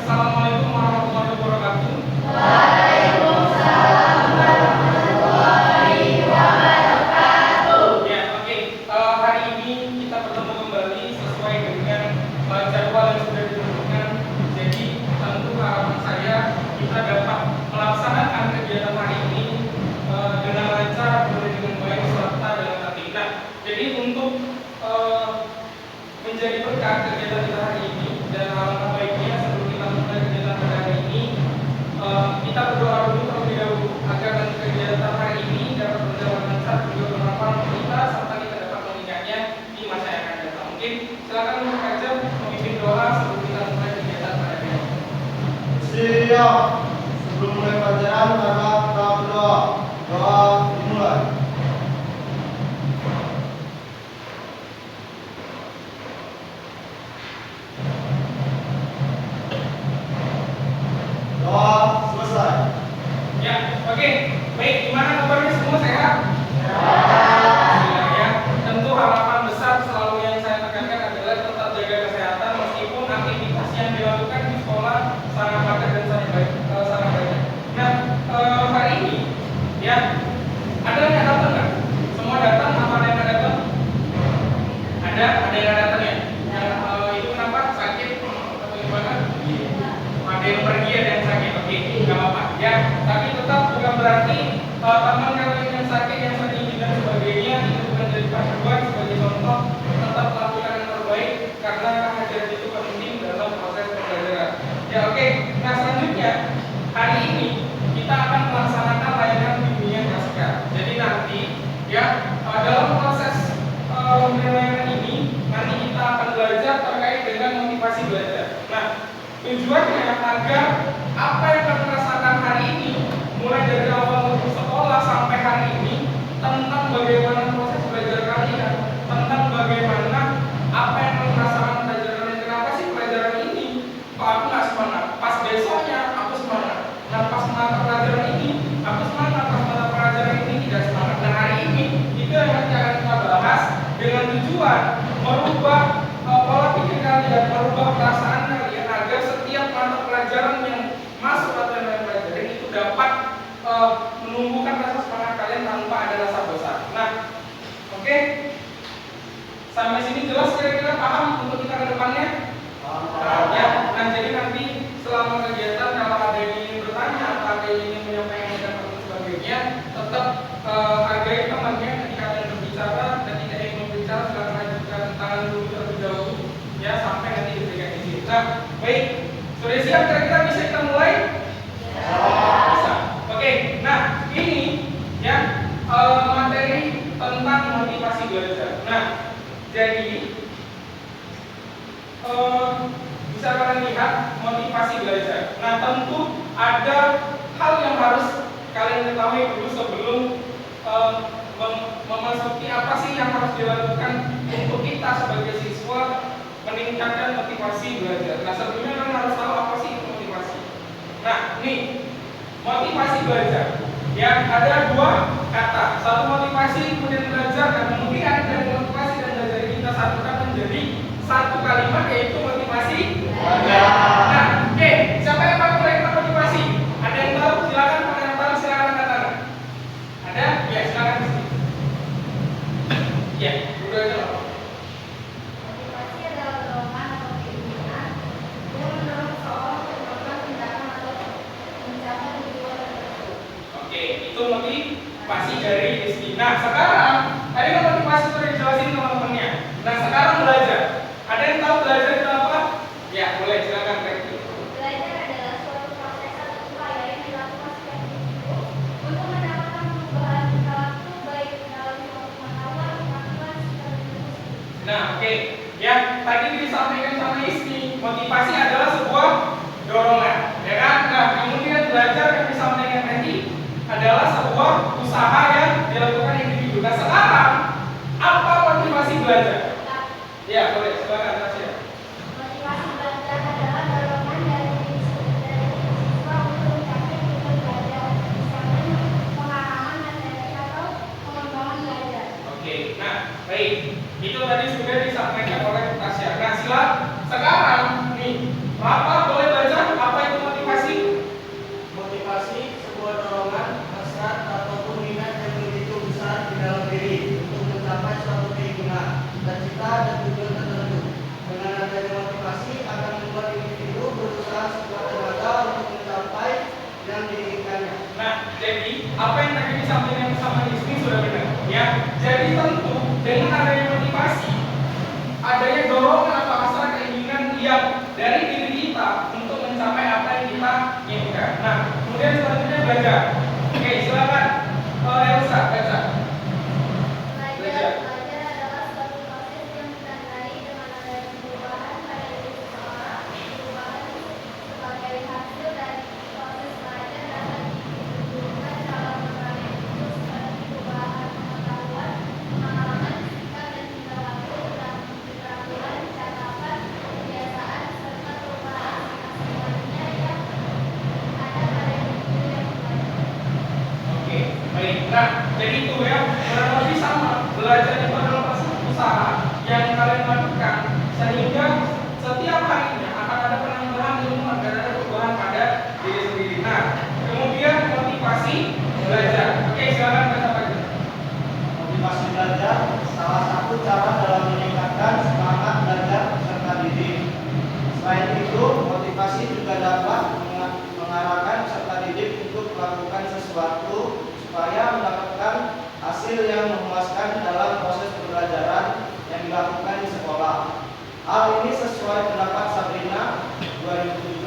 Assalamualaikum warahmatullahi wabarakatuh. Waalaikumsalam warahmatullahi wabarakatuh. Ya, oke. Hari ini kita bertemu kembali sesuai dengan jadwal yang sudah ditentukan. Jadi tentu harapan saya kita dapat melaksanakan kegiatan hari ini dengan lancar, dengan baik serta dengan tertib. Nah, jadi untuk menjadi berkah kegiatan kita hari ini dan alangkah baiknya sebelum kita mulai kegiatan hari ini kita berdoa dulu terlebih dahulu agar nanti kegiatan hari ini dapat berjalan lancar juga bermanfaat untuk kita serta kita dapat mengingatnya di masa yang akan datang. Mungkin silakan untuk aja memimpin doa sebelum kita mulai kegiatan pada hari ini. Siap. Sebelum mulai pelajaran, maka kita berdoa. Doa dimulai. Doa selesai. Ya, oke. Baik, gimana kabarnya semua sehat? Ya, tentu harapan besar selalu yang saya tekankan adalah tetap jaga kesehatan meskipun aktivitas yang dilakukan di sekolah sangat padat dan sangat baik. Nah, hari ini ya ada yang datang nggak? Semua datang apa ada yang nggak datang? Ada yang nggak datang ya? Yang itu kenapa? Sakit atau gimana? Ada yang pergi, ada yang sakit. Oke, nggak apa-apa. Ya, tapi tetap bukan berarti teman kalian yang sakit, yang sedih dan sebagainya itu bukan jadi panduan sebagai contoh. Tetap lakukan yang terbaik karena kehadiran itu penting dalam proses pembelajaran. Ya, oke. Nah, selanjutnya hari ini kita akan melaksanakan layanan bimbingan prasejarah. Jadi nanti ya dalam proses layanan ini nanti kita akan belajar terkait dengan motivasi belajar. Nah, tujuannya agar apa yang kita rasakan hari ini mulai dari awal sekolah sampai hari ini tentang bagaimana proses belajar kalian, tentang bagaimana apa yang kalian rasakan pelajaran dan kenapa sih pelajaran ini kok aku nggak semangat, pas besoknya aku semangat, dan pas mata pelajaran ini aku semangat, pas mata pelajaran ini tidak semangat. Nah, hari ini itu yang nanti akan kita bahas dengan tujuan merubah pola pikir kalian, merubah perasaan kalian agar setiap mata pelajaran yang masuk atau yang kalian pelajari itu dapat menumbuhkan rasa semangat kalian tanpa ada rasa bosan. Nah, oke. Sampai sini jelas kira-kira paham untuk kita ke depannya? Ya. Nah, jadi nanti selama kegiatan kalau ada yang ingin bertanya atau ada yang ingin menyampaikan dan sebagainya, tetap hargai temannya ketika kalian berbicara, dan tidak ingin berbicara silakan ajukan tangan dulu terlebih dahulu ya sampai nanti diberikan izin. Nah, baik. Sudah siap kira-kira bisa kita mulai? Bisa. Oke. Nah, ini ya materi tentang motivasi belajar. Nah, jadi bisa kalian lihat motivasi belajar. Nah, tentu ada hal yang harus kalian ketahui dulu sebelum memasuki apa sih yang harus dilakukan untuk kita sebagai siswa meningkatkan motivasi belajar. Nah, sebelumnya kalian harus tahu apa sih itu motivasi. Nah, nih motivasi belajar. Ya, ada dua kata. Satu motivasi kemudian belajar, dan kemudian dari motivasi dan belajar ini kita satukan menjadi satu kalimat yaitu motivasi belajar. Nah, siapa yang tahu kira-kira motivasi? Ada yang tahu? Silakan. Kalau yang tahu silakan angkat tangan. Ada? Ya, silakan. Ya, udah aja lah. Motivasi adalah dorongan atau keinginan yang mendorong seseorang untuk melakukan tindakan atau mencapai tujuan tertentu. Oke, itu motivasi dari Rizky. Nah, sekarang tadi kan motivasi sudah dijelasin teman-temannya. Nah, sekarang belajar. Ada yang tahu belajar itu apa? Ya, boleh silakan Rizky. Belajar adalah suatu proses atau upaya yang dilakukan setiap individu untuk mendapatkan perubahan perilaku baik dalam suatu pengetahuan, kemampuan, serta diskusi. Nah, oke. Ya, tadi disampaikan sama Rizky, motivasi adalah sebuah dorongan, ya kan? Nah, kemudian belajar yang disampaikan tadi adalah sebuah usaha yang dilakukan individu. Nah, sekarang apa motivasi belajar? Ya, boleh silakan Tasya. Motivasi belajar adalah dorongan dari siswa untuk mencapai tujuan belajar, misalnya pengalaman materi atau pengembangan belajar. Oke, nah baik, itu tadi sudah disampaikan oleh Tasya. Nah, silakan sekarang nih, Bapak boleh baca dan tujuan tertentu. Dengan adanya motivasi akan membuat individu berusaha sekuat tenaga untuk mencapai yang diinginkannya. Nah, jadi apa yang tadi disampaikan sama Ismi sudah benar, ya. Jadi tentu dengan adanya motivasi, adanya dorongan atau hasrat keinginan yang dari diri kita untuk mencapai apa yang kita inginkan. Nah, kemudian selanjutnya belajar. Oke, silakan Elsa baca. Belajar adalah suatu proses yang ditandai dengan adanya perubahan pada diri seseorang. Perubahan sebagai hasil dari proses belajar dapat diwujudkan dalam berbagai bentuk seperti perubahan pengetahuan, pengalaman, sikap dan tingkah laku, dan keterampilan, catatan, kebiasaan, serta perubahan semuanya yang ada pada individu yang belajar. Oke, baik. Nah, jadi itu ya, kurang lebih sama. Belajar itu adalah proses usaha yang kalian lakukan sehingga setiap harinya akan ada penambahan ilmu dan ada perubahan pada diri sendiri. Nah, kemudian motivasi belajar. Oke, silakan baca lagi. Motivasi belajar salah satu cara dalam meningkatkan semangat belajar peserta didik. Selain itu, motivasi juga dapat mengarahkan peserta didik untuk melakukan sesuatu supaya mendapatkan hasil yang memuaskan dalam proses pembelajaran yang dilakukan di sekolah. Hal ini sesuai pendapat Sabrina 2017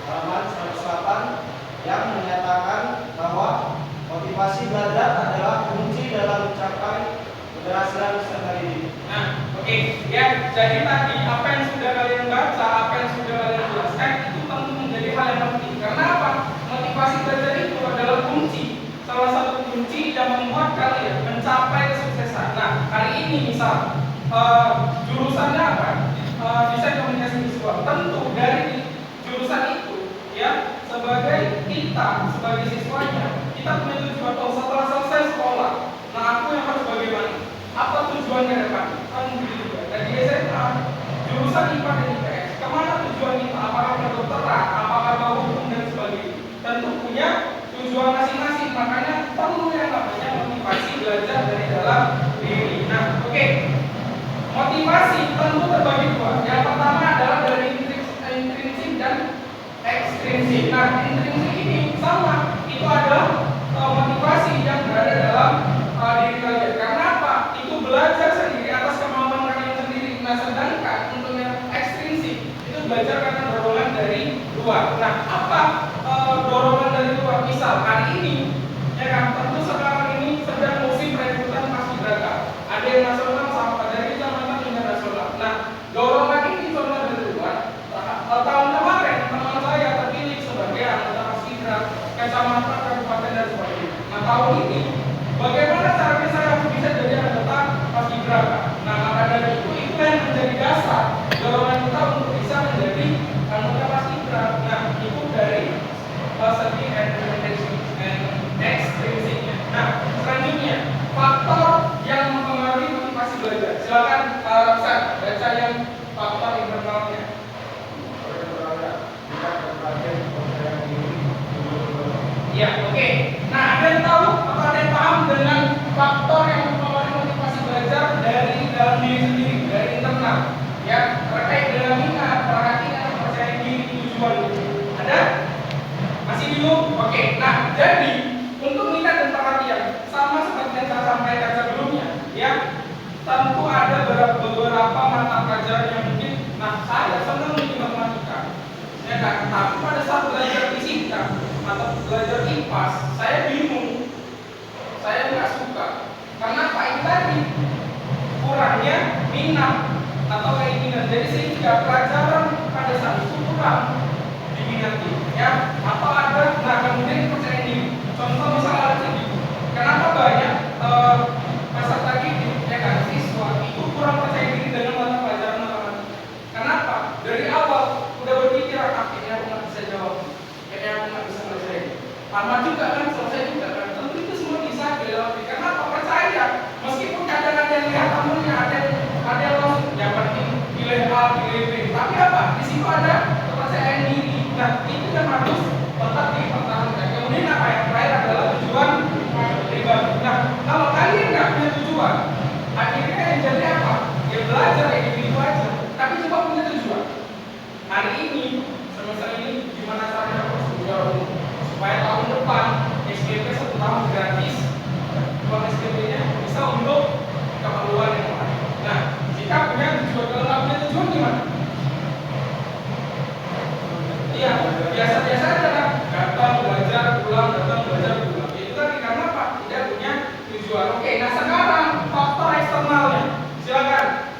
halaman 108 yang menyatakan bahwa motivasi belajar adalah kunci dalam mencapai keberhasilan peserta didik. Nah, oke, ya. Jadi tadi apa yang sudah kalian baca, apa yang sudah kalian jelaskan itu tentu menjadi hal yang penting. Karena apa? Motivasi belajar itu adalah kunci, salah satu kunci yang membuat kalian mencapai kesuksesan. Nah, hari ini misal jurusannya apa? Desain komunikasi visual. Tentu dari jurusan itu, ya, sebagai kita, sebagai siswanya, kita punya tujuan. Oh, setelah selesai sekolah, nah aku yang harus bagaimana? Apa tujuan ke depan? Kan begitu juga. Dan di SMA, jurusan IPA dan IPS, kemana tujuan kita? Apakah kedokteran, apakah mau hukum dan sebagainya? Tentu punya tujuan masing-masing. Makanya perlu yang namanya motivasi belajar dari dalam diri. Nah, oke. Motivasi tentu terbagi dua. Yang pertama adalah dari intrinsik dan ekstrinsik. Nah, intrinsik ini sama. Itu adalah motivasi yang berada dalam diri kalian. Karena apa? Itu belajar sendiri atas kemampuan kalian sendiri. Nah, sedangkan untuk yang ekstrinsik itu belajar karena dorongan dari luar. Nah, apa dorongan dari luar? Misal hari ini, ya kan? Tentu sekarang ini sedang musim rekrutan paskibraka. Ada yang nasional sampai dari kecamatan hingga nasional. Nah, dorongan ini dorongan dari luar. Tahun kemarin teman saya terpilih sebagai anggota paskibra kecamatan, kabupaten dan sebagainya. Nah, tahun ini bagaimana caranya saya harus bisa jadi anggota paskibraka? Nah, maka dari itu yang menjadi dasar dorongan kita untuk bisa menjadi anggota paskibra. Nah, itu dari segi ekstrinsiknya. Nah, selanjutnya faktor yang mempengaruhi motivasi belajar. Silakan Raksan baca yang faktor internalnya. Ya, oke. Nah, ada yang tahu atau ada yang paham dengan faktor yang mempengaruhi motivasi belajar dari dalam diri sendiri, dari internal, ya, terkait dengan minat, perhatian, percaya diri, tujuan. Ada? Masih bingung? Oke. Nah, jadi untuk minat dan perhatian sama seperti yang saya sampaikan sebelumnya, ya, tentu ada beberapa mata pelajaran yang mungkin, nah, saya senang di matematika, ya kan? Tapi pada saat belajar fisika atau belajar IPA, saya bingung, saya nggak suka. Karena apa? Itu tadi kurangnya minat atau keinginan. Jadi sehingga pelajaran pada saat itu kurang diminati, ya. Atau ada, nah kemudian percaya diri. Contoh misalnya ada kenapa banyak peserta didik, ya kan, siswa itu kurang percaya diri dengan mata pelajaran matematika. Kenapa? Dari awal udah berpikir, akhirnya aku nggak bisa jawab, kayaknya aku nggak bisa selesai. Lama juga kan, selesai juga kan. Tentu itu semua bisa dilewati. Karena apa? Percaya. Meskipun kadang ada yang lihat tamunya, ada yang langsung yang penting pilih A, pilih B. Tapi apa? Di situ ada kepercayaan diri. Nah, itu yang harus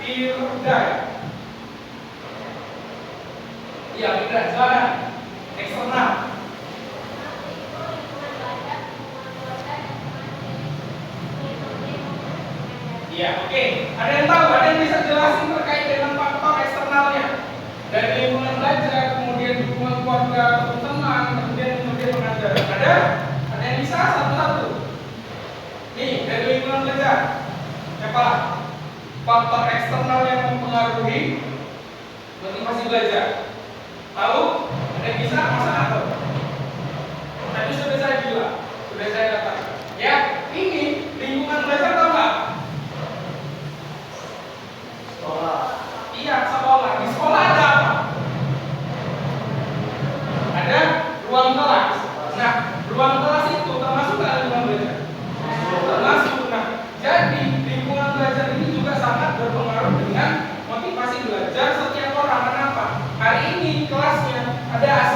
Firda. Iya, Firda, silakan. Eksternal. Iya, oke. Ada yang tahu? Ada yang bisa jelasin terkait dengan faktor eksternalnya? Dari lingkungan belajar, kemudian dukungan keluarga, teman, kemudian pengajaran. Ada? Ada yang bisa satu-satu? Nih, dari lingkungan belajar. Siapa? Faktor eksternal yang mempengaruhi motivasi belajar. Tahu? Ada yang bisa? Masa atau? Tadi sudah saya bilang, sudah saya katakan. Ya, ini lingkungan belajar tahu nggak? Sekolah. Iya, sekolah. Di sekolah ada apa? Ada ruang kelas. Nah, ruang kelas itu termasuk nggak lingkungan belajar? Termasuk. Nah, jadi lingkungan belajar ini juga sangat berpengaruh dengan motivasi belajar setiap orang. Kenapa? Hari ini kelasnya ada AC,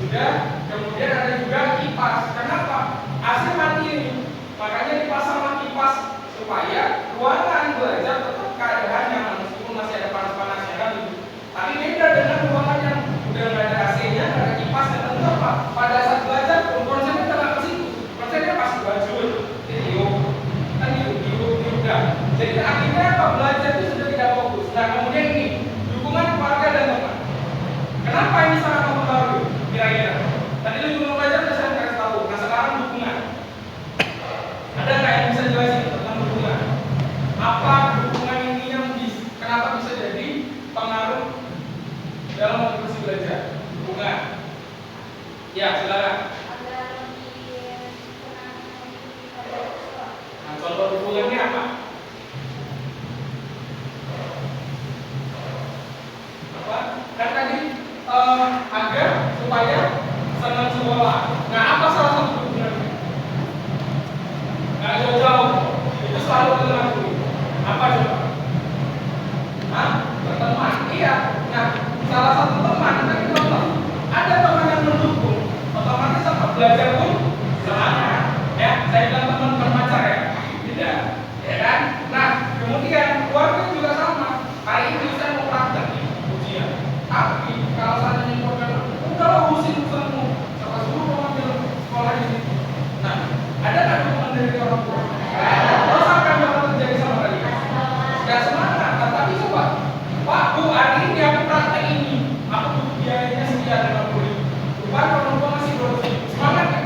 sudah. Kemudian ada juga kipas. Kenapa? AC mati ini. Makanya dipasanglah kipas supaya ruangan belajar tetap keadaan nyaman meskipun masih ada panas-panasnya kan gitu. Tapi beda dengan ruangan yang udah nggak ada AC-nya, nggak ada kipasnya. Tentu apa? Pada saat belajar konsennya kena ke situ. Konsennya pasti baju, tiup, kan tiup. Jadi akhirnya apa? Belajar itu sudah tidak fokus. Nah kemudian ini dukungan keluarga dan teman. Kenapa ini sangat mempengaruhi? Kira-kira. Tadi lingkungan belajar sudah saya kasih tahu. Nah sekarang dukungan. Ada nggak yang bisa jelasin tentang dukungan? Apa dukungan ini yang kenapa bisa jadi pengaruh dalam motivasi belajar? Dukungan. Ya silakan. Nah, contoh dukungannya apa? Apa? Kan tadi agar supaya senang sekolah. Nah, apa salah satu dukungannya? Nggak jauh-jauh. Itu selalu dilakukan. Apa coba? Hah? Berteman. Iya. Nah, salah satu teman tadi contoh. Ada teman yang mendukung, otomatis apa? Belajar pun semangat. Ya, saya bilang teman berpacar ya. Tidak, ya kan? Nah, kemudian keluarga juga sama. Hari ini saya mau praktek nih, ujian. Tapi kalau seandainya program, udah urusin urusanmu. Siapa suruh mau ambil sekolah di situ? Nah, ada nggak dukungan dari orang tua? Terus apa yang bakal terjadi sama kalian? Gak semangat, tapi coba. Pak, Bu, hari ini aku praktek ini. Aku butuh biayanya sekian 50.000. Bukan orang tua masih 200.000. Semangat kan?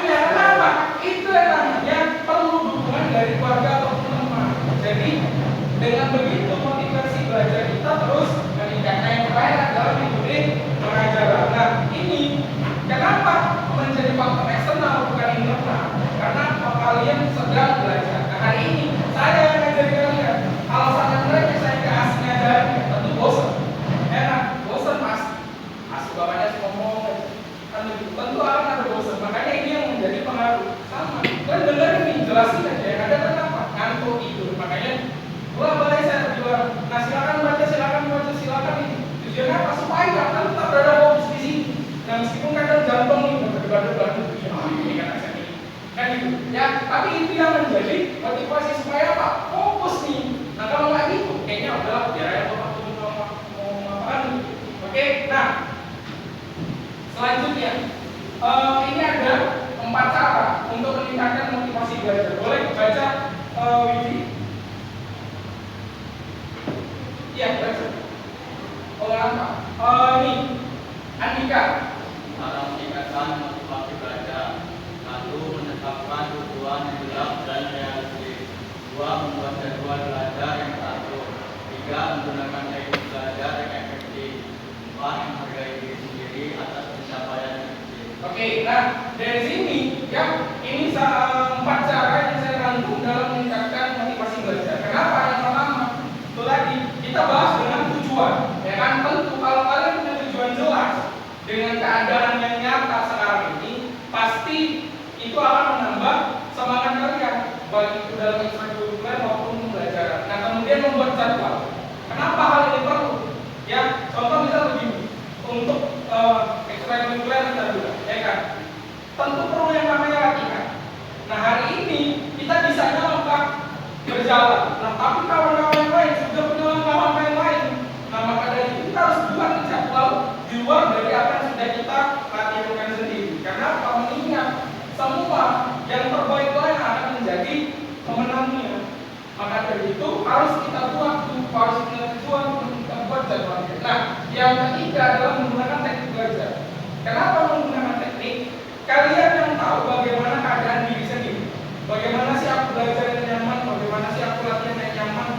Iya, kenapa? Itu yang namanya perlu dukungan dari keluarga atau teman. Jadi dengan begitu motivasi belajar kita terus meningkat. Nah yang terakhir adalah metode pengajaran. Nah ini kenapa menjadi faktor eksternal bukan internal? Karena kalian sedang belajar. Nah hari ini saya yang ngajari kalian. Kalau saat mereka saya ke asing ngajarin, tentu bosan. Enak, bosan pasti. Asik bapaknya ngomong, kan tentu akan ada bosan. Makanya ini yang menjadi pengaruh. Sama. Dan dengerin nih, jelasin aja. Yang ada kenapa? Ngantuk tidur. Makanya ulah balai saya berjuang. Nah silakan baca, silakan ini. Tujuannya apa? Supaya kalian tetap berada fokus di sini. Nah meskipun kadang jantung nih berdebar-debar ini kan aksen ini, kan gitu. Ya, tapi itu yang menjadi motivasi supaya apa? Fokus nih. Nah kalau nggak gitu, kayaknya udahlah biar aja waktu mau ngapain. Oke, nah selanjutnya ini ada 4 cara untuk meningkatkan motivasi belajar. Boleh baca Widi? Iya, baca. Apa? Ini Andika. Cara meningkatkan motivasi belajar. 1. Menetapkan tujuan yang jelas dan realistis. 2. Membuat jadwal belajar yang teratur. 3. Menggunakan teknik belajar yang efektif. 4. Menghargai diri sendiri atas pencapaian yang kecil. Oke, nah dari sini ya ini 4 cara yang saya rangkum dalam meningkatkan motivasi belajar. Kenapa? Yang pertama, itu tadi kita bahas dengan tujuan. Ya kan, tentu kalau kalian punya tujuan jelas dengan keadaan yang nyata sekarang ini, pasti itu akan menambah semangat kalian baik itu dalam ekstrakurikuler maupun pembelajaran. Nah kemudian membuat jadwal. Kenapa hal ini perlu? Ya, contoh misal begini, untuk ekstrakurikuler kita dulu, ya kan? Tentu perlu yang namanya latihan. Nah hari ini kita bisanya lengkap berjalan. Nah tapi kawan-kawan Yang ketiga adalah menggunakan teknik belajar. Kenapa menggunakan teknik? Kalian yang tahu bagaimana keadaan diri sendiri. Bagaimana sih aku belajar yang nyaman, bagaimana sih aku latihan yang nyaman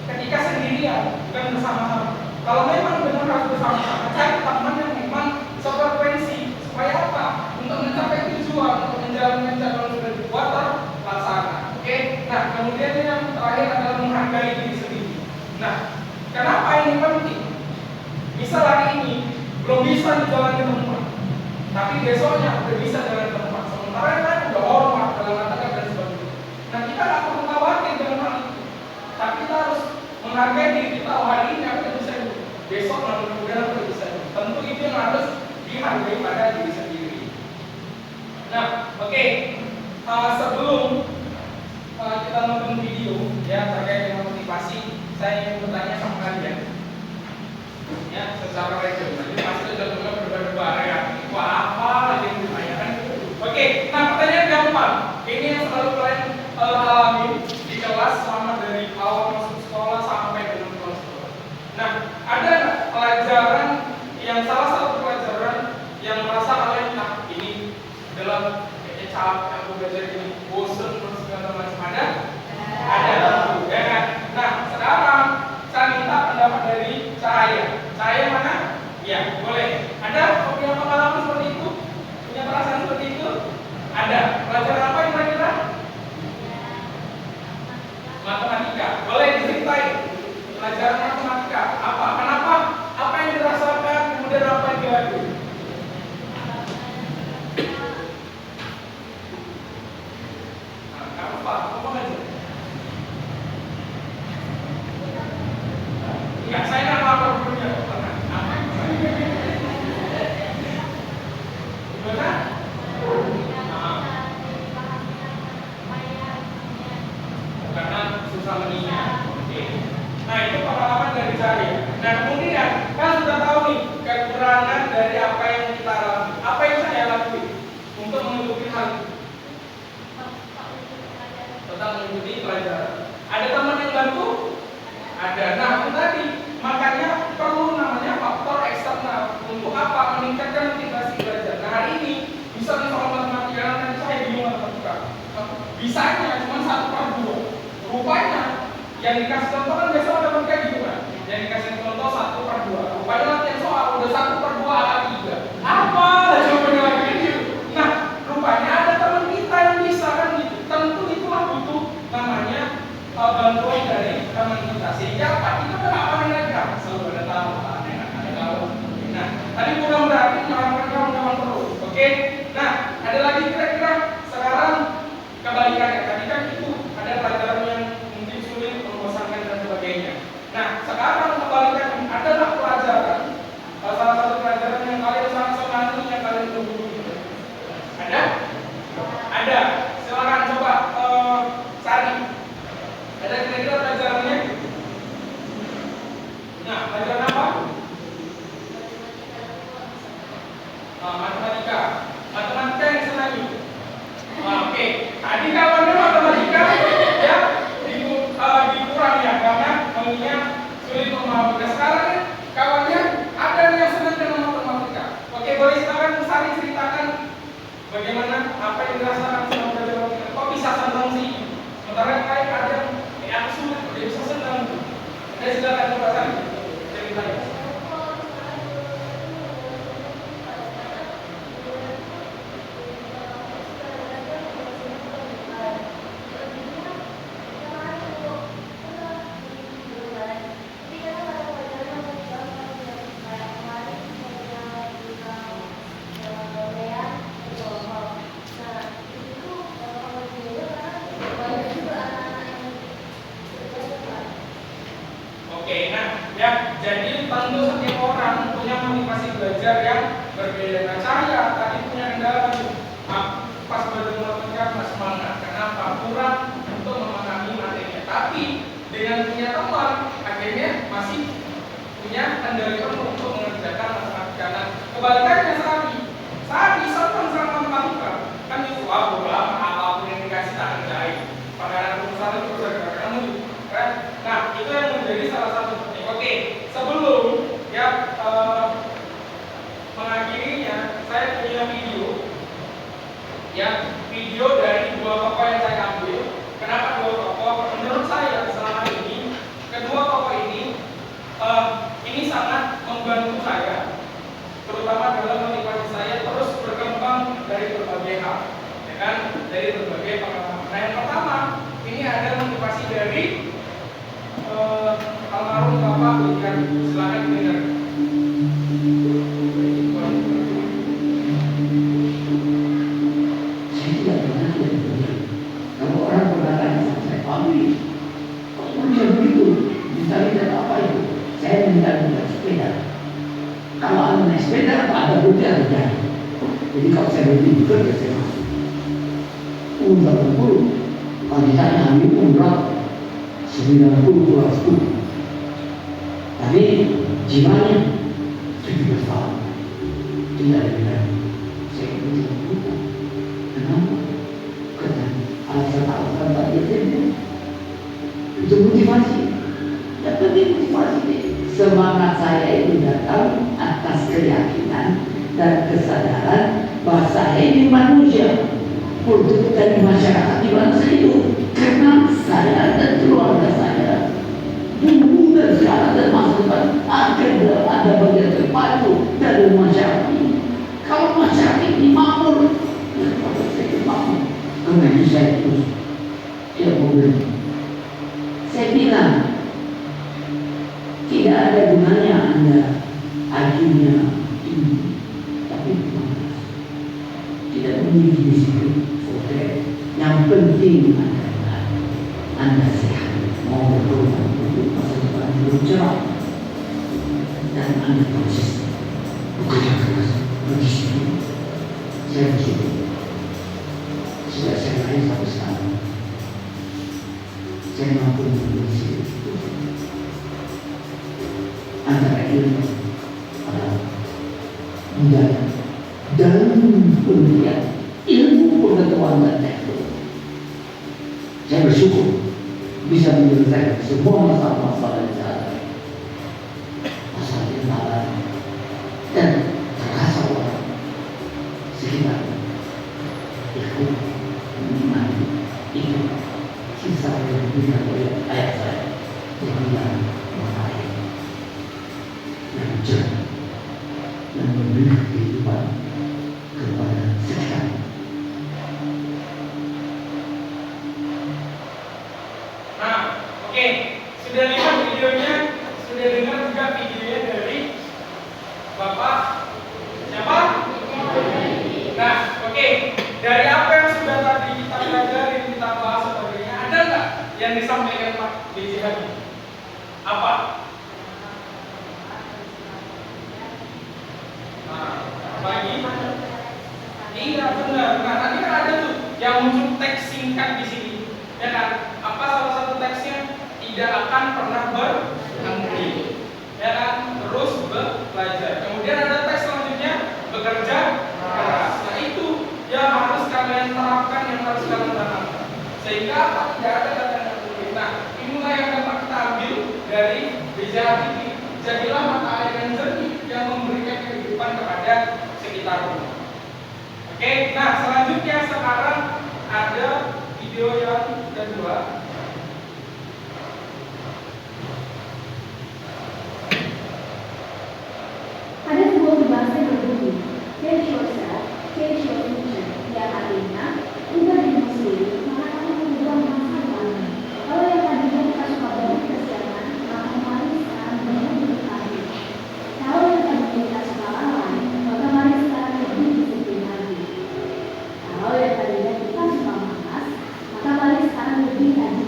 ketika sendirian, bukan bersama-sama. Kalau memang benar harus bersama-sama, cari teman yang memang sefrekuensi. Supaya apa? Untuk mencapai tujuan, untuk menjalankan jadwal sudah dibuat terlaksana. Oke? Nah, kemudian yang terakhir adalah menghargai diri sendiri. Nah, kenapa ini penting? Misal hari ini belum bisa dijalani tempat, tapi besoknya udah bisa jalan tempat. Sementara yang lain udah hormat dalam katakan dan sebagainya. Nah, kita nggak perlu khawatir dengan hal itu. Tapi kita harus menghargai diri kita. Oh, hari ini aku bisa ini, besok mudah-mudahan aku bisa ini. Tentu itu yang harus dihargai pada diri sendiri. Nah, oke. Sebelum kita nonton video ya terkait dengan motivasi, saya ingin bertanya sama kalian. Ya, secara random. Jadi pasti sudah berdebar-debar ya. Wah, apa lagi yang ditanyakan? Oke, nah pertanyaan gampang. Ini yang selalu kalian alami di kelas selama dari awal masuk sekolah sampai dengan kelas sekolah. Nah, ada nggak pelajaran yang salah satu pelajaran yang merasa kalian ini dalam kayaknya capek aku belajar ini, bosen terus segala macam ada? Ada tentu, ya kan? Nah, sekarang saya minta pendapat dari Cahaya. Cahaya mana? Ya, boleh. Ada punya pengalaman seperti itu? Punya perasaan seperti itu? Ada. Pelajaran apa yang kira-kira? Matematika. Boleh diceritain. Pelajaran matematika apa? Kenapa? Apa yang dirasakan? Kemudian apa yang dilakukan? Nah, apa? Apa aja? Enggak, saya nggak lapor gurunya. Gimana? Karena susah mengingat. Oke. Nah, itu pengalaman dari saya. Nah, kemudian kan sudah tahu nih kekurangan dari apa yang kita alami. Apa yang saya lakukan untuk menutupi hal itu? Tetap mengikuti pelajaran. Ada teman yang bantu? Ada. Nah, itu tadi. Makanya perlu namanya faktor eksternal. Untuk apa? Meningkatkan motivasi belajar. Nah, hari ini misalnya soal matematika, nanti saya bingung matematika. Bisanya cuma 1/2. Rupanya yang dikasih contoh kan biasa matematika gitu kan. Yang dikasih contoh 1/2. Rupanya latihan soal udah 1/2 ala 3. Apa jawabannya lagi gitu? Nah, rupanya ada teman kita yang bisa kan gitu. Tentu itulah butuh namanya bantuan dari teman kita. Sehingga apa? Kita udah nggak paling lagi kan? Selalu ada tahu, ada tahu. Nah, tadi bukan berarti melakukan kawan-kawan terus. Oke? Nah, ada lagi kira-kira sekarang kebalikannya. Tadi kan itu ada pelajaran yang mungkin sulit, membosankan dan sebagainya. Nah, sekarang kebalikannya adalah pelajaran salah satu pelajaran yang kalian sangat senangi, yang kalian tunggu. Ada? Ada. Silakan coba Sari. Ada kira-kira pelajarannya? Nah, pelajaran apa? Matematika. Matematika yang senangi. Oke. Tadi kawannya matematika ya dikurang ya karena mengingat sulit memahami. Nah, sekarang kawannya ada yang senang dengan matematika. Oke, boleh silakan Sari ceritakan bagaimana apa yang dirasakan selama belajar matematika. Kok bisa senang sih? Sementara yang lain ada yang sulit, dia bisa senang. Nah, silakan coba Sari ceritain. Oke, nah ya, jadi tentu setiap orang punya motivasi belajar yang berbeda. Nah, saya tadi punya kendala pas belajar matematika nggak semangat. Kenapa? Kurang untuk memahami materinya. Tapi dengan punya teman, akhirnya masih punya kendali penuh untuk mengerjakan matematika. Nah, kebalikannya Sari senang sama matematika. Kan itu bola, apapun yang dikasih tak kerjain. Pakaran rumus itu terus kamu kan? Nah, itu yang menjadi salah satu penting. Oke, sebelum ya Cari apa itu? Saya minta sepeda. Kalau ada naik sepeda, ada bukti ada jadi. Jadi kalau saya berhenti bekerja, saya masuk. Umur 80, kalau ditanya hari umur 90 210. Tapi jiwanya 17 tahun. Tidak ada bilang. Saya itu buta. Kenapa? Karena alasan tadi itu motivasi. Yang penting motivasi. Semangat saya itu datang atas keyakinan dan kesadaran bahwa saya ini manusia untuk dari masyarakat di bangsa itu, karena saya dan keluarga saya dulu dan sekarang dan masa depan ada bagian terpadu dari masyarakat ini. Kalau masyarakat ini makmur, ya kalau saya makmur, karena itu saya terus tidak mau berhenti. Saya bilang tidak ada gunanya Anda IQ-nya tinggi, tapi malas. Tidak memiliki disiplin. Oke, yang penting Anda sehat, mau berpeluang untuk masa depan yang cerah, dan Anda konsisten, bekerja keras, berdisiplin. Saya begitu. Sudah saya lain sampai sekarang. Saya mampu mengisi antara ilmu budaya dan pendidikan, ilmu pengetahuan dan teknologi. Saya bersyukur bisa menyelesaikan semua masalah-masalah yang ada, masalah yang ada, dan terasa orang sekitar ikut menikmati itu sisa yang diberikan oleh ayah saya yang bilang mengalir yang jernih dan memberi kehidupan kepada sekitar. Nah, oke, sudah lihat videonya, sudah dengar juga videonya dari Bapak siapa? Nah, oke, dari apa yang sudah tadi kita pelajari, kita bahas sebagainya, ada nggak yang disampaikan Pak B.J. Habibie? Apa? Nah, bagi iya benar. Nah, tadi kan ada tuh yang muncul teks singkat di sini, ya kan? Apa salah satu teksnya? Tidak akan pernah berhenti, ya kan? Terus belajar. Kemudian ada teks selanjutnya, bekerja keras. Nah itu yang harus kalian terapkan, yang harus kalian tanamkan, sehingga apa? Tidak ada kata yang sulit. Nah, inilah yang dapat kita ambil dari B.J. Habibie. Jadilah mata air yang jernih yang memberikan kehidupan kepada sekitarmu. Oke, nah selanjutnya sekarang ada video yang kedua. Ada sebuah peribahasa yang berbunyi, change yourself, change your future. Yang artinya, ubah dirimu sendiri, maka kamu mengubah masa depanmu. Kalau yang tadinya kita suka banget kesiangan, maka mari sekarang bangun lebih pagi. Kalau yang tadinya kita suka lalai, maka mari sekarang lebih disiplin lagi. Kalau yang tadinya kita suka malas, maka mari sekarang lebih rajin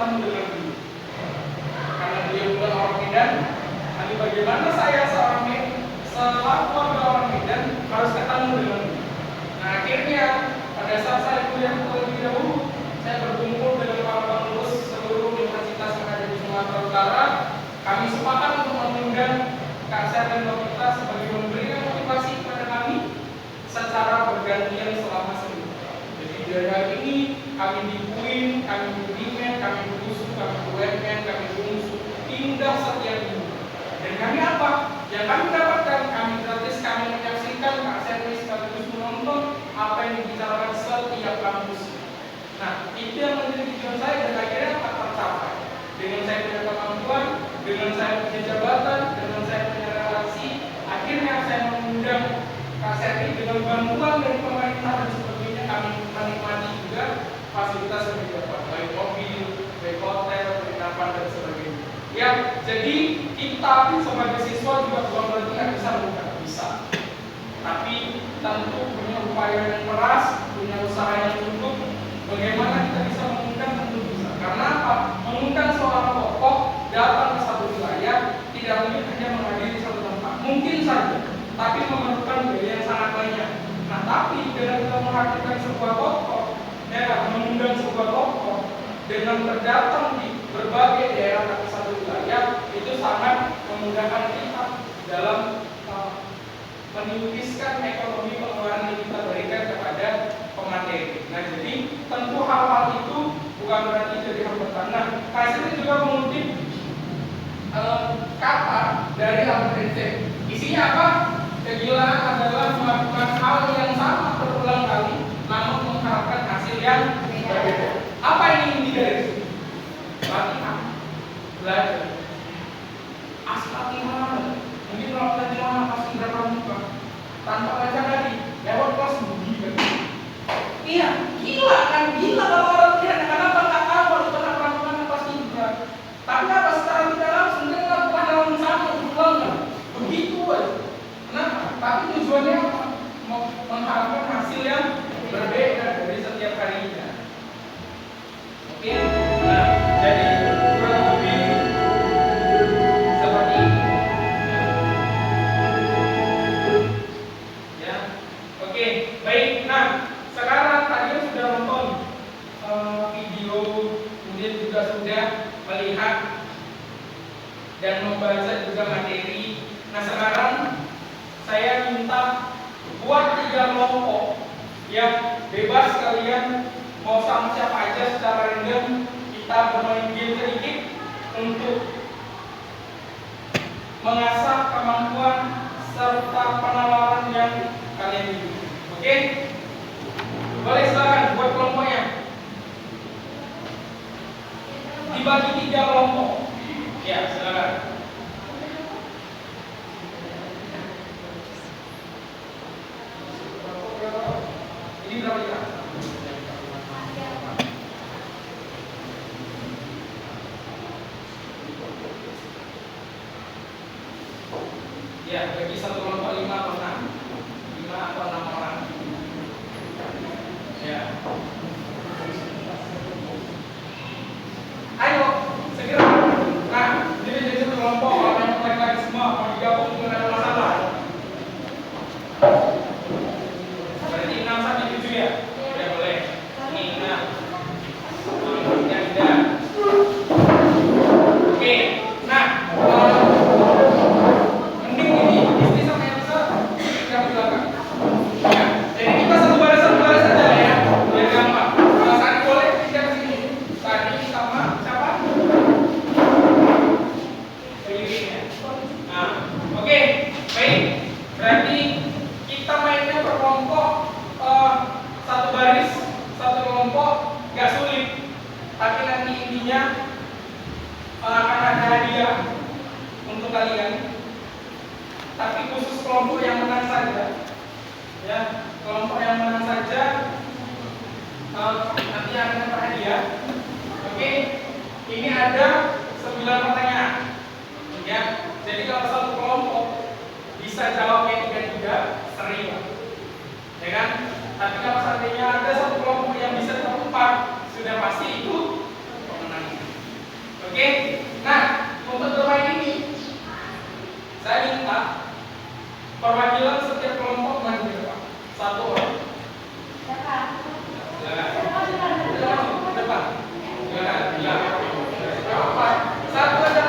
ketemu dengan beliau. Karena beliau bukan orang Medan, tapi bagaimana saya selaku warga orang Medan harus ketemu dengan beliau. Nah akhirnya pada saat saya kuliah terlebih dahulu, saya berkumpul dengan para pengurus seluruh universitas yang ada di Sumatera Utara. Kami sepakat untuk mengundang Kak Syar dan Mbak Mita sebagai memberikan motivasi kepada kami secara bergantian selama seminggu. Jadi dari hari ini kami di UIN, kami di UIN, kami di USU, kami di UMN, kami di UNSU, pindah setiap minggu. Dan kami apa? Yang kami dapatkan, kami gratis, kami menyaksikan Kak Syar sekaligus menonton apa yang dibicarakan setiap kampus. Nah, itu yang menjadi tujuan saya dan akhirnya akan tercapai. Dengan saya punya kemampuan, dengan saya punya jabatan, dengan saya punya relasi, akhirnya saya mengundang Kak Syar dengan bantuan dari pemerintah dan sebagainya. Kami menikmati juga fasilitas yang didapat, baik mobil, baik hotel, penginapan dan sebagainya. Ya, jadi kita sebagai siswa juga bukan berarti nggak bisa bukan bisa. Tapi tentu punya upaya yang keras, punya usaha yang cukup. Bagaimana kita bisa mengundang tentu bisa. Karena apa? Mengundang seorang tokoh datang ke satu wilayah tidak mungkin hanya menghadiri satu tempat. Mungkin saja, tapi memerlukan biaya yang sangat banyak. Nah, tapi dengan kita menghadirkan sebuah tokoh, mengundang sebuah tokoh dengan terdatang di berbagai daerah di satu wilayah, itu sangat memudahkan kita dalam menipis ekonomi pengeluaran yang kita berikan kepada pemateri. Nah, jadi tentu hal-hal itu bukan berarti jadi hambatan. Nah, Kak juga mengutip kata dari Albert Einstein. Isinya apa? Kegilaan adalah melakukan hal yang sama berulang kali, namun mengharapkan hasil yang berbeda. Apa yang ingin dari sini? Latihan, belajar. Latihan. Mungkin kalau kita cuma pas berapa muka, tanpa baca tadi, lewat kelas budi kan? Iya, gila kan? Gila kalau orang tidak kenapa nggak tahu harus pernah melakukan pas tiga. Tapi apa secara tidak langsung dia melakukan hal yang sama berulang kan? Begitu aja. Kenapa? Tapi tujuannya apa? Mengharapkan hasil yang berbeda dari setiap harinya. Oke? Nah, jadi kurang lebih seperti ini. Ya, oke, baik. Nah, sekarang tadi sudah nonton video, kemudian juga sudah melihat dan membaca juga materi. Nah, sekarang saya minta buat 3 kelompok yang bebas kalian mau sama siapa aja secara random, kita bermain game sedikit untuk mengasah kemampuan serta penalaran yang kalian miliki. Oke? Boleh silakan buat kelompoknya. Dibagi 3 kelompok. Ya, silakan. Ini berapa ya? Ya, bagi satu kelompok 5 atau 6. 5 atau 6 orang. Ya. Ayo, segera. Nah, jadi satu kelompok. Kalau yang laki-laki semua mau digabung dengan ada masalah. Berarti 6 sampai 7 ya? Ya boleh. Ini 6. Ya tidak. Oke. Nah, mending ini istri sama yang besar yang belakang. Ya, jadi kita satu baris aja ya, biar gampang. Kalau Sani boleh pindah ke sini. Sani sama siapa? Begini. Nah, oke, baik. Berarti kita mainnya per kelompok, satu baris, satu kelompok, nggak sulit. Tapi nanti intinya akan ada hadiah untuk kalian. Tapi khusus kelompok yang menang saja, ya, kelompok yang menang saja nanti akan dapat hadiah. Oke, ini ada 9 pertanyaan, ya. Jadi kalau satu kelompok bisa jawabnya 3 seri, ya kan? Tapi kalau seandainya ada satu kelompok yang bisa jawab 4, sudah pasti itu pemenangnya. Oke. Nah, untuk bermain ini saya minta perwakilan setiap kelompok maju ke depan. Satu orang. Silakan. Ke depan. Silakan. Ya. Apa? Satu aja.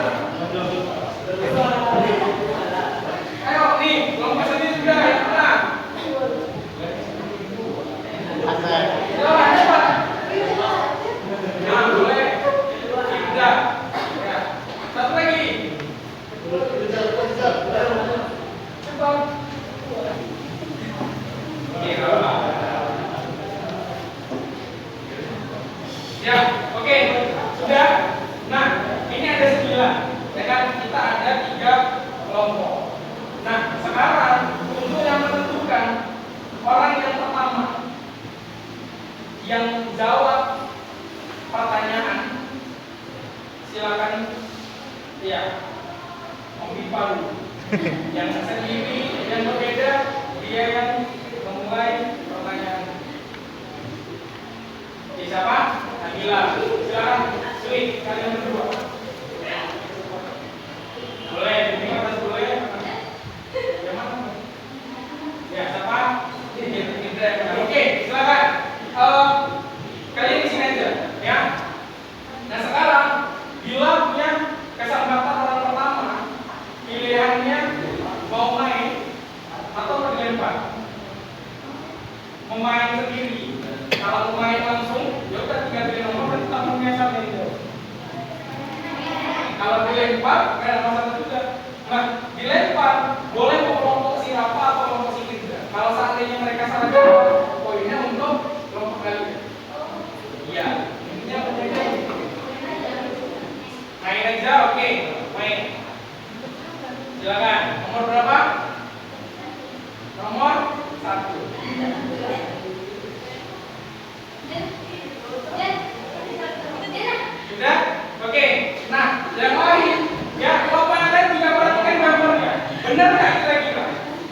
Ayo nih, kelompok sini sudah ya. Nah. Silakan cepat. Nah, boleh. Tidak. Ya. Satu lagi. Cepat. Ya, oke, sudah. Nah, ini ada 9. Ya kan, kita ada 3 kelompok. Nah, sekarang untuk yang menentukan orang yang pertama yang jawab pertanyaan, silakan ya membipalu. Yang sendiri, yang berbeda, dia yang memulai pertanyaan. Oke, siapa? Nabila. Silakan, Sulit, kalian berdua. Boleh, ini atas boleh. Yang mana? Ya, siapa? Indra. Oke, silakan. Kalian di sini aja, ya. Nah, sekarang bila punya kesempatan orang pertama, pilihannya mau main atau mau dilempar? Memain sendiri. Kalau mau main langsung, ya udah tinggal pilih nomor dan kita punya satu itu. Kalau dilempar, nggak ada masalah juga. Nah, dilempar boleh mau kelompok si Rafa atau kelompok si Indra. Kalau seandainya mereka salah jawab, poinnya untuk kelompok kalian. Iya, intinya penjaga. Main aja, oke, main. Silakan. Nomor berapa? Nomor 1. Sudah? Oke. Nah, yang lain, ya, kelompok yang lain juga perhatikan gambarnya. Benar nggak kira-kira?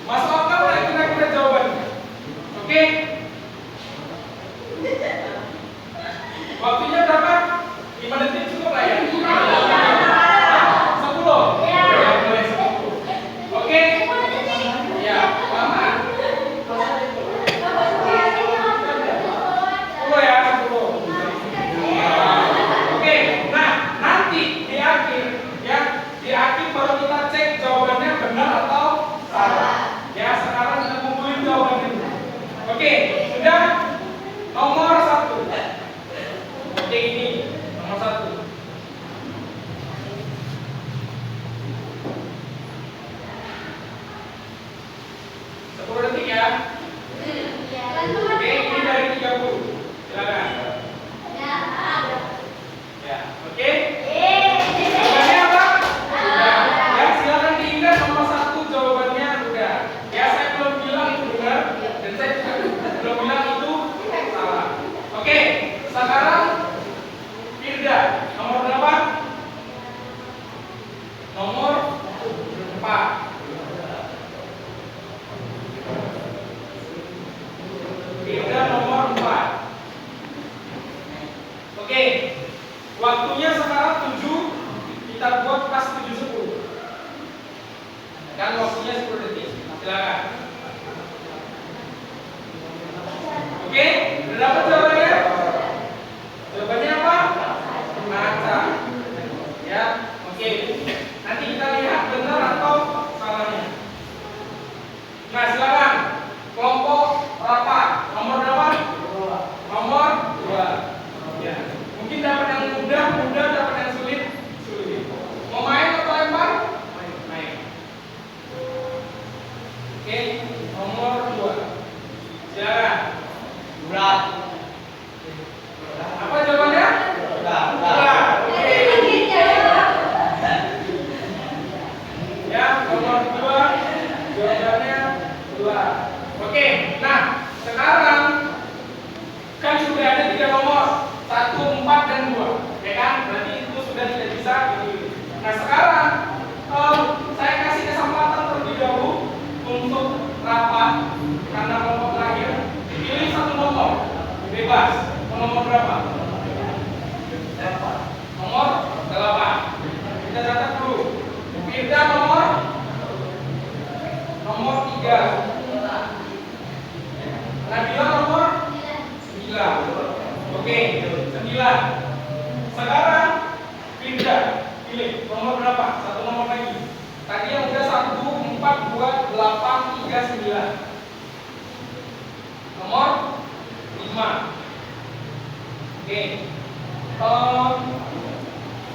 Masuk akal nggak kira-kira jawabannya? Oke. Waktunya berapa? 5 detik cukup lah ya? 10? Ya, boleh 10. Oke? Ya, lama. 10 ya, 10. Oke, nah nanti di akhir, ya, di akhir baru kita cek jawabannya benar atau salah. Ya, sekarang kita kumpulin jawabannya. Oke, sudah? Nomor 1. Oke, ini nomor 1. 10 detik ya. Oke, ini dari 30. Silakan. Ya, oke. Jawabannya apa? Udah. Ya, silakan diingat nomor 1 jawabannya udah. Ya, saya belum bilang itu benar dan saya juga belum bilang itu salah. Oke, sekarang Firda, nomor berapa? Nomor 4. Firda nomor 4. Oke. Waktunya sekarang 7, kita buat pas 7:10. Kan waktunya 10 detik. Silakan. Oke, udah dapat jawabannya? Jawabannya apa? Ngaca. Ya, oke. Nanti kita lihat benar atau salahnya. Nah, silakan. Kelompok Rafa, nomor berapa? Nomor 2. Ya. Mungkin dapat yang mudah, dapat yang sulit. Mau main atau lempar? Main. Oke, nomor 2. Silakan. Berat. Apa jawabannya? Berat. Oke. Ya, nomor 2. Jawabannya 2. Oke, nah sekarang kan sudah ada 3 nomor, 1, 4, dan 2, ya kan? Berarti itu sudah tidak bisa dipilih. Nah sekarang saya kasih kesempatan terlebih dahulu untuk Rafa karena kelompok terakhir pilih 1 nomor bebas. Nomor berapa? Nomor 8. Oke, 9. Sekarang pindah, pilih nomor berapa? Satu nomor lagi. Tadi yang udah 1, 4, 2, 8, 3, 9. Nomor 5. Oke.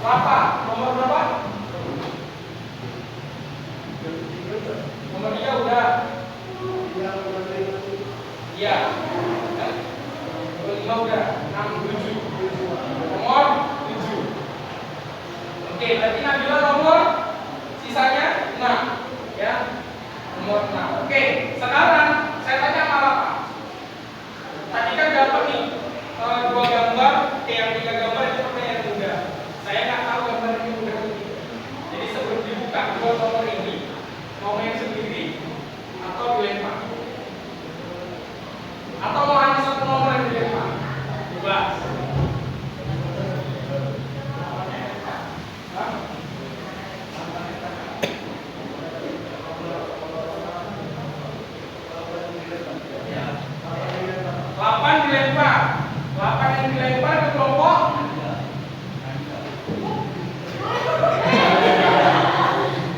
Rapa, nomor berapa? Nomor 3 udah. Iya. Nomor 5 udah. 6, 7. Nomor 7. Oke, berarti Nabila nomor sisanya 6, ya. Nomor 6. Oke, sekarang saya tanya sama Rapa. Tadi kan dapat nih 2 gambar, yang 3 gambar itu pertanyaan mudah. Saya nggak tahu gambar ini mudah atau tidak. Jadi sebelum dibuka 2 nomor ini, mau main sendiri atau dilempar? Atau mau hanya 1 nomor yang dilempar? Bebas. Hah? 8 dilempar. 8 yang dilempar ke kelompok.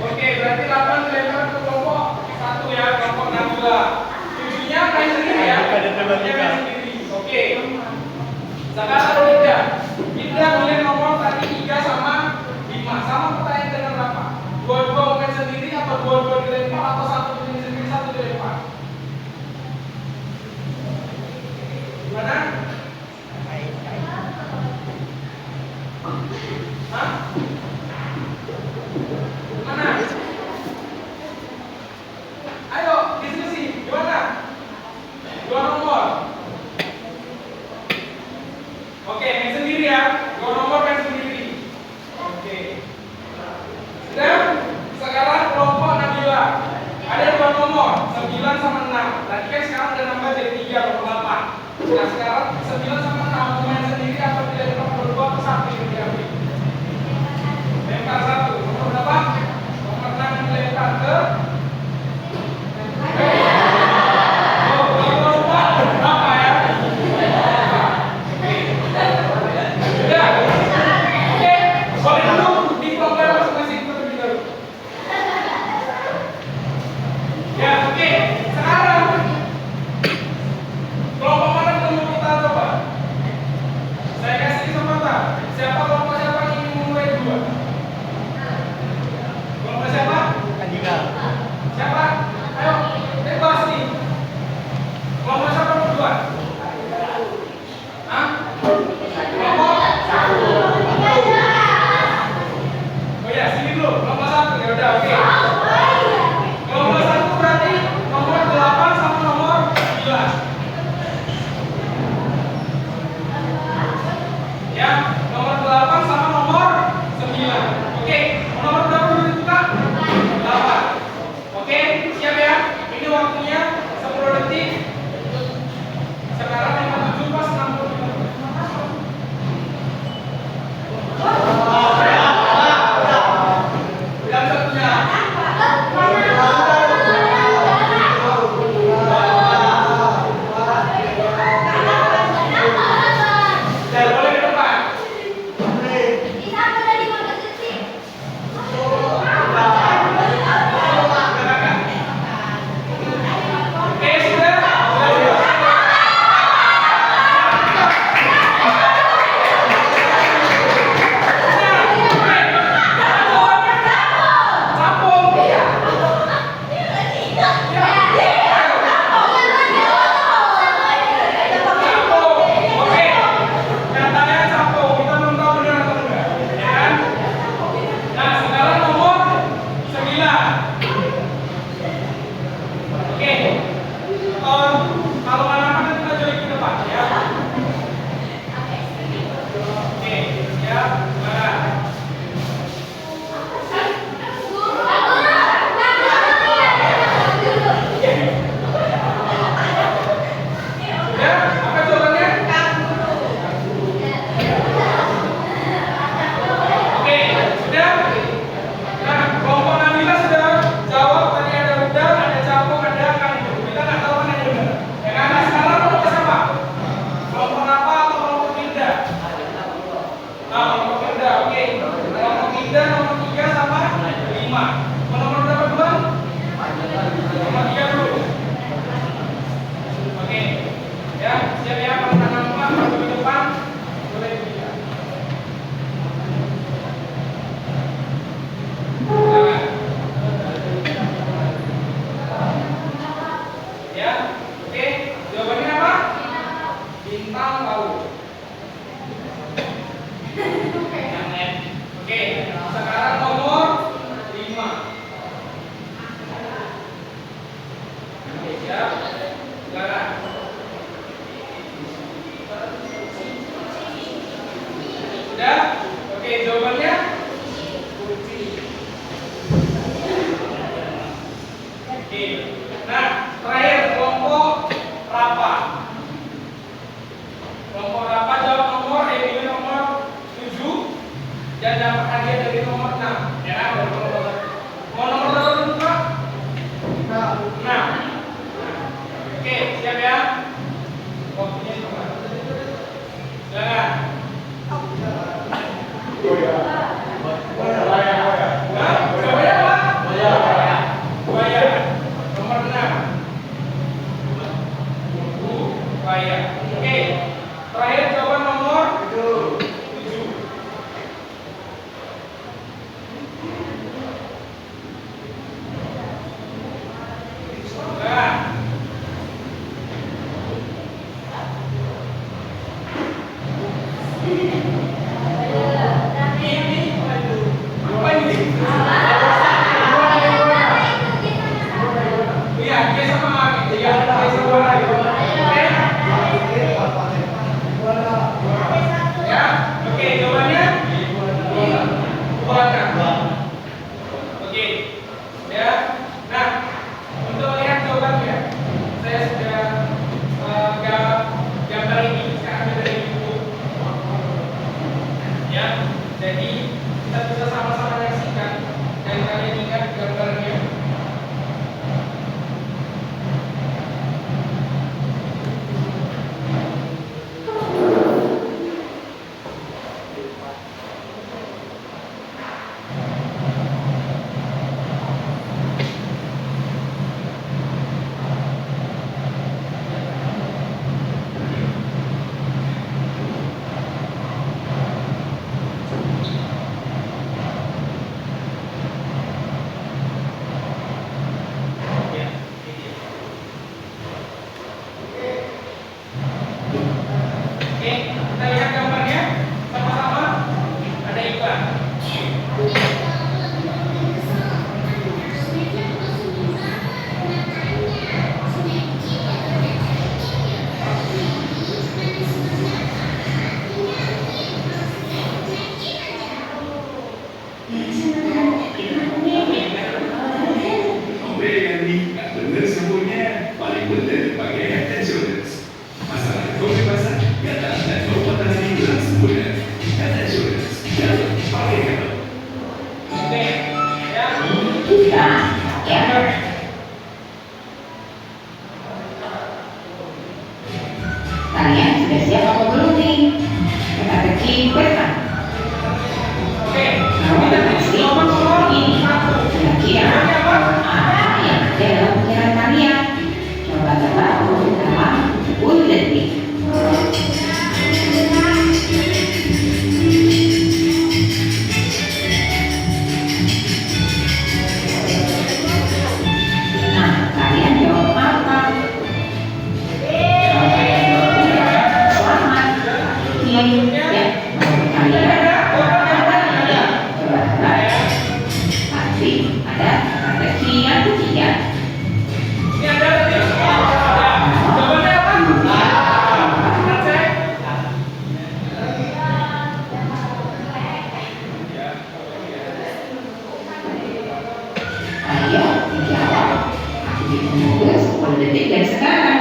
Oke, berarti 8 dilempar ke kelompok 1 ya, kelompok Nabila. 7-nya main sendiri ya. 7-nya main sendiri. Oke. Sekarang pindah milih nomor tadi 3 sama 5. Sama pertanyaan dengan berapa? 2-2 main sendiri atau 2-2 dilempar atau 1 main sendiri 1 dilempar? Gimana? Hah? Gimana? Ayo diskusi. Gimana? 2 nomor. Oke, main sendiri ya. 2 nomor main sendiri. Oke. Sudah? Sekarang kelompok Nabila. Ada 2 nomor, 9 sama 6. Tadi kan sekarang udah nambah jadi 3 nomor 8. Nah sekarang 9 sama 6 mau main sendiri atau tidak nomor 2 atau 1 yang diambil? dapat hadiah dari nomor 6. Ya, dari nomor 1. Mau nomor berapa dulu, Pak? 6. Oke, siap ya? Waktunya dimulai. Silakan. Buaya apa? Buaya. Nomor 6. Buaya. Oke. Terakhir jawaban nomor 7. Nah. Apa ini? Iya, dia sama lagi. Iya, dia sama lagi. Oke. Ya, oke, jawabannya buahkan. Oke. Ya. Nah, untuk lihat jawabannya, saya sudah gambar ini sekarang dari buku. Ya, jadi kita bisa sama-sama menyaksikan dan kalian ingat gambarnya. Ya, ini dia. Oke, kita lihat gambarnya sama-sama. Ada iklan. Oke, Andi, nggak bener semuanya. Paling bener pakai health insurance. Masalah kebebasan, gatal dan perubahan hilang sempurna. Health insurance, jalan pakai health. Oke, ya. Nah, ya. Kalian sudah siap apa belum nih? Teka-teki peta. Oke, Kalau kita pasti pilih jawaban nomor ini 1. kira-kira apa yang ada dalam pikiran kalian? Coba tebak dalam 10 detik. Nah, kalian jawab apa? Kalau kalian jawab tidak, selamat. Ya, menurut kalian apa ini? Coba tebak. Pasti ada teka-teki yang ketiga. Ini ada tadi. Jawabannya apa? Kan saya. Ayo dijawab. Aku ditunggu 10 detik dari sekarang.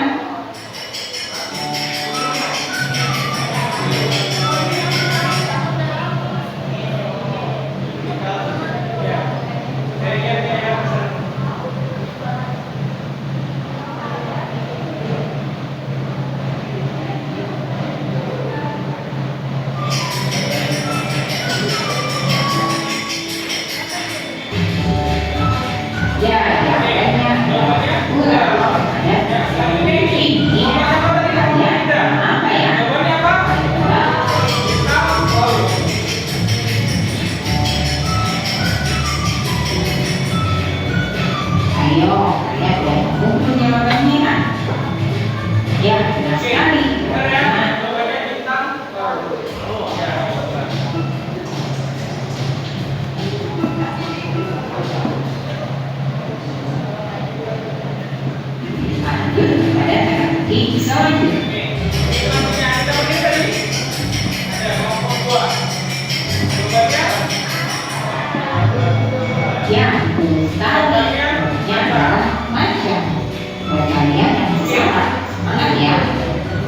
Ya, jawabannya ulang. Ada ini. Kalian apa ya? Jawabannya apa? Tebak. Ayo, kalian sudah mengumpul jawabannya. Ya, benar Oke, sekali. benar ya. Jawabannya Jawabannya bintang baru. Ya, lanjut pada teka-teki selanjutnya. oke. Selanjutnya ada apa tadi? Ada kelompok 2. Jawabannya Yang benar sekali. Yang adalah macam. Buat kalian yang semangat, semangat ya.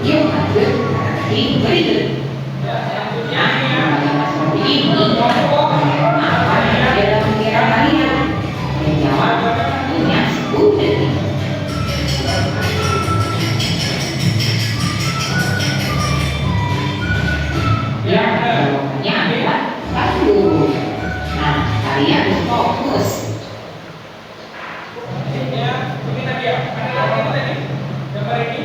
Yuk lanjut teka-teki berikut. ya, selanjutnya Nah, ini ya. bagaimana seperti ini? Kelompok Kalian harus fokus. Ya, ini tadi ya. Ada gambar ini tadi. Gambar ini.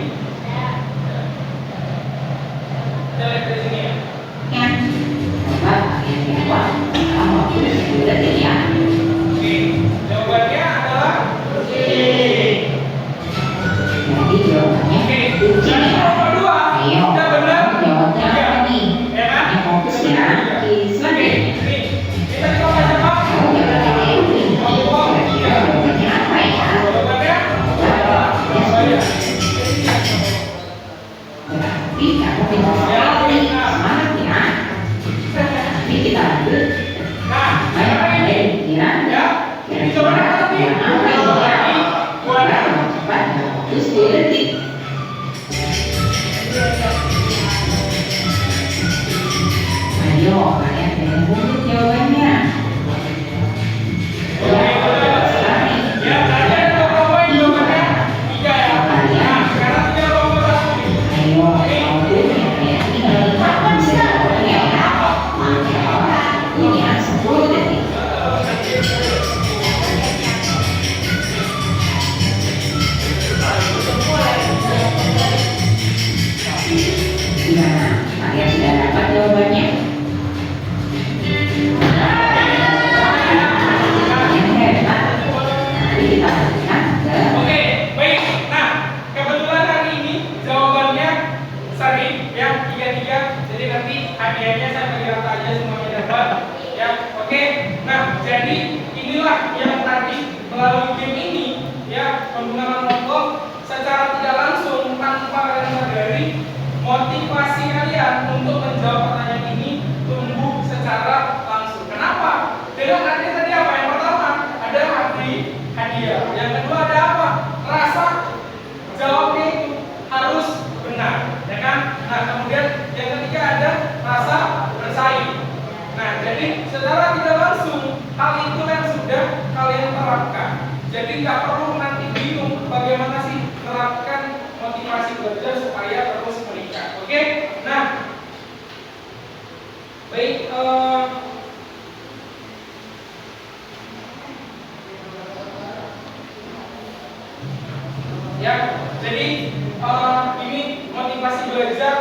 Kita lihat dari sini ya. Ya, coba kalian jawab. Kamu waktu udah ya. Oke, jawabannya adalah Jadi jawabannya oke. kunci Yang ya. nomor 2. Ayo, Udah benar? jawabnya apa nih? Ya kan? Yang fokus ya. Di Oke, selanjutnya. nih. Kita coba siapa? Kamu jawabannya ini. Kira-kira jawabannya apa ya? Jawabannya Jawabannya. Berarti kamu pintar sekali. Semangat ya. Ini kita lanjut. Nah, Ayo, sekarang ini. ayo, kira. Ya. Ini jawabannya apa tadi? Yang apa ya? Jawabannya buana. Cepat, fokus di detik. Ayo, kalian jangan mundur jawabannya. Ya, sekali. Ya, tadi ada poin jawabannya 3 ya. Nah, sekarang tinggal nomor 1. Ayo, fokusnya ya. Tinggal dimakan jawabannya ya. Ini ya, 10 detik. Gimana? Kalian sudah dapat jawabannya? Yang hebat. Mari kita lanjutkan ke Oke, baik. Nah, kebetulan hari ini jawabannya sering ya 3-3. Jadi nanti hadiahnya saya bagi rata aja semuanya dapat. Ya, oke. Nah, jadi inilah yang tadi melalui game ini ya penggunaan motor secara tidak langsung tanpa kalian sadari motivasi kalian untuk menjawab pertanyaan ini tumbuh secara langsung. Kenapa? Dengan hadiah tadi apa? Yang pertama ada hadiah. Yang kedua ada apa? Rasa jawabnya itu harus benar, ya kan? Nah, kemudian yang ketiga ada rasa bersaing. Nah, jadi secara tidak langsung hal itu yang sudah kalian terapkan. Jadi nggak perlu nanti bingung bagaimana sih menerapkan motivasi belajar supaya terus meningkat. Oke? Nah, baik. Ya, jadi ini motivasi belajar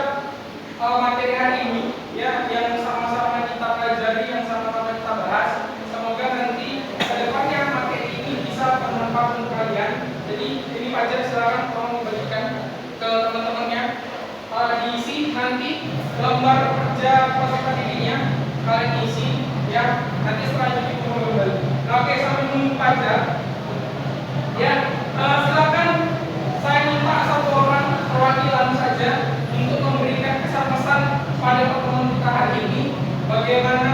materi hari ini ya yang sama-sama kita pelajari, yang sama-sama kita bahas. Semoga nanti kedepannya materi ini bisa bermanfaat untuk kalian. Jadi ini Fajar silakan tolong bagikan ke teman-temannya. Diisi nanti lembar kerja peserta dirinya kalian isi ya. Nanti setelah itu kita kembali. Nah, oke, sambil menunggu Fajar ya, silakan saya minta satu orang perwakilan saja untuk memberikan kesan pesan pada pertemuan kita hari ini bagaimana